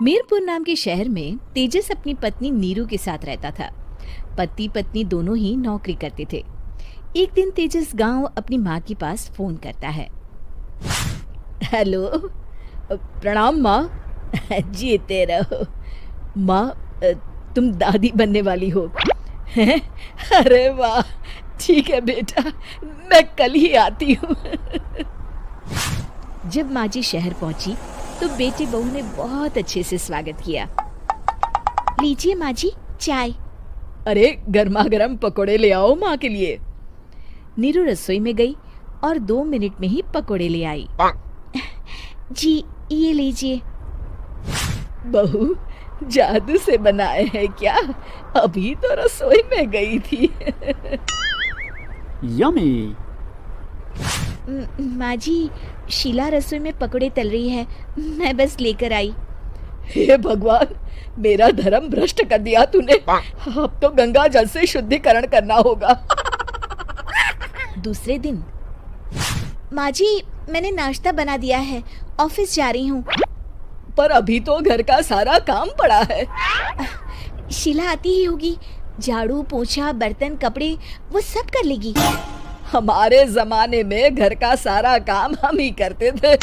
मीरपुर नाम के शहर में तेजस अपनी पत्नी नीरू के साथ रहता था। पति पत्नी दोनों ही नौकरी करते थे। एक दिन तेजस गांव अपनी माँ के पास फोन करता है। हेलो, प्रणाम माँ। जीते रहो माँ, तुम दादी बनने वाली हो। हैं? अरे वाह, ठीक है बेटा, मैं कल ही आती हूँ। जब माँ जी शहर पहुंची तो बेटे बहू ने बहुत अच्छे से स्वागत किया। लीजिए माँ जी चाय। अरे गर्मा गर्म पकोड़े ले आओ माँ के लिए। नीरू रसोई में गई और 2 मिनट में ही पकोड़े ले आई। जी ये लीजिए। बहू जादू से बनाए हैं क्या? अभी तो रसोई में गई थी। यम्मी। माँ जी, शीला रसोई में पकोड़े तल रही है, मैं बस लेकर आई। हे भगवान, मेरा धर्म भ्रष्ट कर दिया तूने। अब तो गंगा जल से शुद्धिकरण करना होगा। दूसरे दिन, माँ जी मैंने नाश्ता बना दिया है, ऑफिस जा रही हूँ। पर अभी तो घर का सारा काम पड़ा है। शीला आती ही होगी, झाड़ू पोछा बर्तन कपड़े वो सब कर लेगी। हमारे जमाने में घर का सारा काम हम ही करते थे।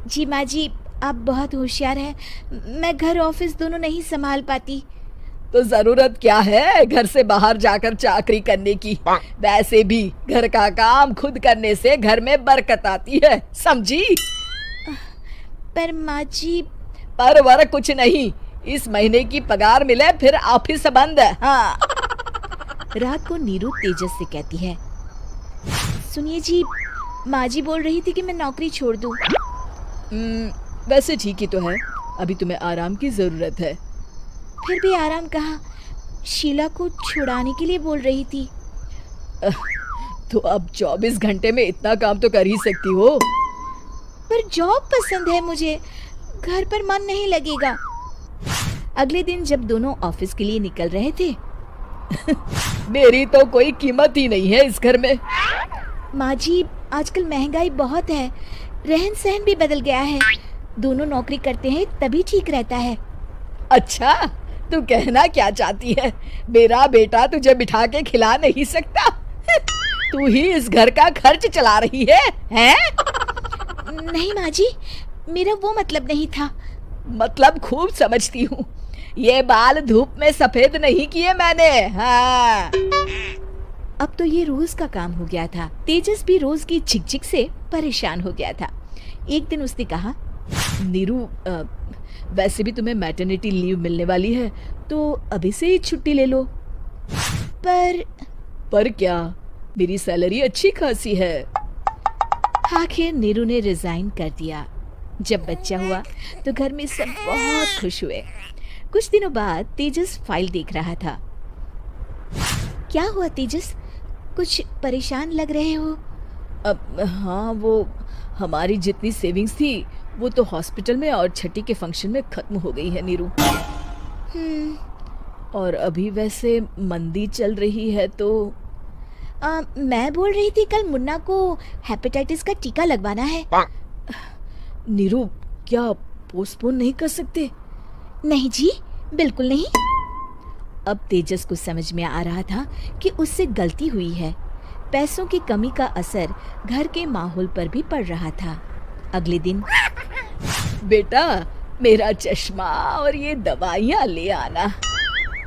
जी माँ जी, आप बहुत होशियार हैं, मैं घर ऑफिस दोनों नहीं संभाल पाती। तो जरूरत क्या है घर से बाहर जाकर चाकरी करने की? वैसे भी घर का काम खुद करने से घर में बरकत आती है, समझी? पर माँ जी। पर वर कुछ नहीं, इस महीने की पगार मिले फिर ऑफिस बंद है। हाँ। रात को नीरू तेजस से कहती है, सुनिए जी, माँ जी बोल रही थी कि मैं नौकरी छोड़ दूं। वैसे ठीक ही तो है, अभी तुम्हें आराम की जरूरत है। फिर भी आराम कहाँ, शीला को छुड़ाने के लिए बोल रही थी। तो अब 24 घंटे में इतना काम तो कर ही सकती हो। पर जॉब पसंद है मुझे, घर पर मन नहीं लगेगा। अगले दिन जब दोनों ऑफिस के लिए निकल रहे थे, मेरी तो कोई कीमत ही नहीं है इस घर में। माँ जी, आजकल महंगाई बहुत है, रहन सहन भी बदल गया है, दोनों नौकरी करते हैं तभी ठीक रहता है। अच्छा, तू कहना क्या चाहती है? मेरा बेटा तुझे बिठा के खिला नहीं सकता? तू ही इस घर का खर्च चला रही है, हैं? नहीं माँ जी, मेरा वो मतलब नहीं था। मतलब खूब समझती हूँ, ये बाल धूप में सफेद नहीं किए मैंने। हाँ। अब तो ये रोज का काम हो गया था। तेजस भी रोज की झिकझिक से परेशान हो गया था। एक दिन उसने कहा, नीरू, वैसे भी तुम्हें मैटरनिटी लीव मिलने वाली है, तो अभी से ही छुट्टी ले लो। पर क्या, मेरी सैलरी अच्छी खासी है। आखिर नीरू ने रिजाइन कर दिया। जब बच्चा हुआ तो घर में सब बहुत खुश हुए। कुछ दिनों बाद तेजस फाइल देख रहा था। क्या हुआ तेजस, कुछ परेशान लग रहे हो? हाँ, वो हमारी जितनी सेविंग्स थी वो तो हॉस्पिटल में और छठी के फंक्शन में खत्म हो गई है नीरू। और अभी वैसे मंदी चल रही है तो मैं बोल रही थी कल मुन्ना को हेपेटाइटिस का टीका लगवाना है। नीरू, क्या पोस्टपोन नहीं कर सकते? नहीं जी, बिल्कुल नहीं। अब तेजस को समझ में आ रहा था कि उससे गलती हुई है। पैसों की कमी का असर घर के माहौल पर भी पड़ रहा था। अगले दिन, बेटा मेरा चश्मा और ये दवाइयाँ ले आना,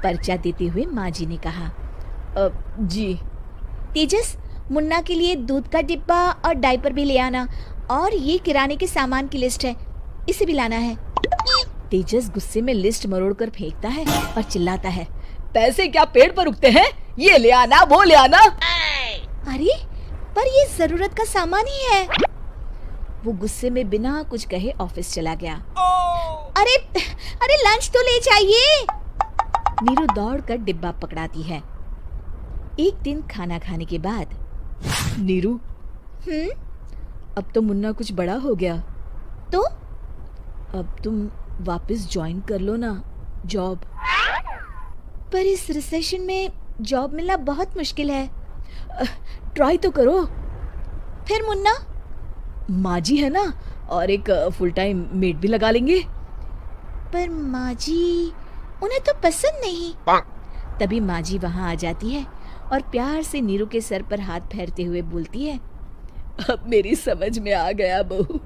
पर्चा देते हुए माँ जी ने कहा। जी। तेजस, मुन्ना के लिए दूध का डिब्बा और डायपर भी ले आना, और ये किराने के सामान की लिस्ट है, इसे भी लाना है। तेजस गुस्से में लिस्ट मरोड़कर फेंकता है और चिल्लाता है, पैसे क्या पेड़ पर उगते हैं? ये ले आना, वो ले आना। अरे पर ये जरूरत का सामान ही है। वो गुस्से में बिना कुछ कहे ऑफिस चला गया। अरे अरे लंच तो ले जाइए। नीरू दौड़कर डिब्बा पकड़ाती है। एक दिन खाना खाने के बाद, नीरू, अब तो मुन्ना कुछ बड़ा हो गया, तो अब तुम वापस ज्वाइन कर लो ना जॉब। पर इस रिसेशन में जॉब मिलना बहुत मुश्किल है। ट्राई तो करो। फिर मुन्ना? माँ जी है ना, और एक फुल टाइम मेड भी लगा लेंगे। पर माँ जी, उन्हें तो पसंद नहीं। तभी माँ जी वहाँ आ जाती है और प्यार से नीरू के सर पर हाथ फेरते हुए बोलती है, अब मेरी समझ में आ गया बहू,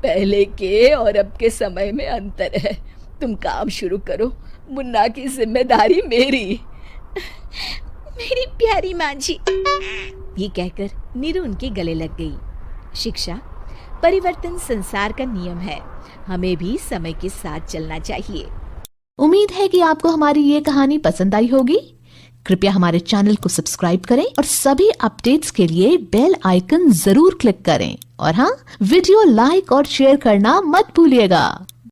पहले के और अब के समय में अंतर है। तुम काम शुरू करो, मुन्ना की जिम्मेदारी मेरी। मेरी प्यारी माँ जी। ये कहकर नीरू उनके गले लग गई। शिक्षा, परिवर्तन संसार का नियम है, हमें भी समय के साथ चलना चाहिए। उम्मीद है कि आपको हमारी ये कहानी पसंद आई होगी। कृपया हमारे चैनल को सब्सक्राइब करें और सभी अपडेट्स के लिए बेल आइकन जरूर क्लिक करें। और हाँ, वीडियो लाइक और शेयर करना मत भूलिएगा।